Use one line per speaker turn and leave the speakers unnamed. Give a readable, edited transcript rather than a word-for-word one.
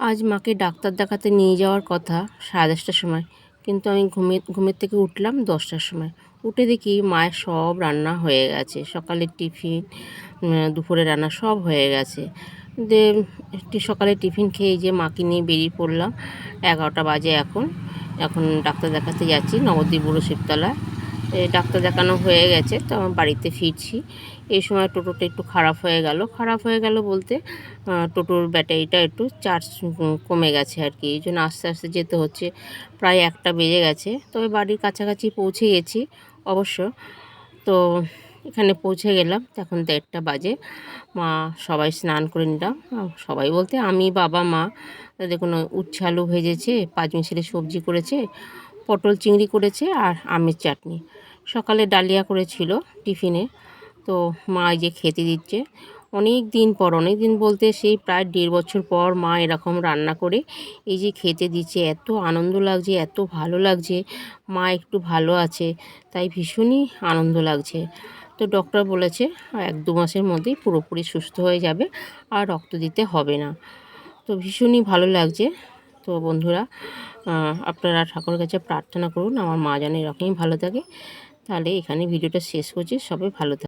আজ মাকে ডাক্তার দেখাতে নিয়ে যাওয়ার কথা 10:30টার সময়, কিন্তু আমি ঘুমের থেকে উঠলাম 10টার সময়। উঠে দেখি মায়ের সব রান্না হয়ে গেছে, সকালের টিফিন, দুপুরে রান্না সব হয়ে গেছে। যে সকালে টিফিন খেয়ে যে মাকে নিয়ে বেরিয়ে পড়লাম। 11টা বাজে এখন। এখন ডাক্তার দেখাতে যাচ্ছি নবদ্বীপ বুড়ো শিবতলায়। ডাক্তার দেখানো হয়ে গেছে, তো আমার বাড়িতে ফিরছি। এই সময় টোটোটা একটু খারাপ হয়ে গেল। খারাপ হয়ে গেল বলতে টোটোর ব্যাটারিটা একটু চার্জ কমে গেছে আর কি, এই জন্য আস্তে আস্তে যেতে হচ্ছে। প্রায় 1টা বেজে গেছে, তবে বাড়ির কাছাকাছি পৌঁছে গেছি অবশ্য। তো এখানে পৌঁছে গেলাম, এখন 1:30টা বাজে। মা সবাই স্নান করে নিলাম। সবাই বলতে আমি, বাবা, মা। দেখুন উচ্ছে আলু ভেজেছে, পাঁচমিশালি সবজি করেছে, পটল চিংড়ি করেছে আর আমের চাটনি। সকালে ডালিয়া করেছিল টিফিনে। তো মা এই যে খেতে দিচ্ছে। অনেক দিন বলতে সেই প্রায় 1.5 বছর পর মা এরকম রান্না করে এই যে খেতে দিচ্ছে। এত আনন্দ লাগছে, এত ভালো লাগছে। মা একটু ভালো আছে, তাই ভীষণই আনন্দ লাগছে। তো ডক্টর বলেছে 1-2 মাসের মধ্যেই পুরোপুরি সুস্থ হয়ে যাবে, আর রক্ত দিতে হবে না। তো ভীষণই ভালো লাগছে। তো বন্ধুরা, আপনারা ঠাকুরের কাছে প্রার্থনা করুন আমার মা যেন এরকমই ভালো থাকে। তাহলে এখানে ভিডিওটা শেষ করছি। সবাই ভালো থাকবে।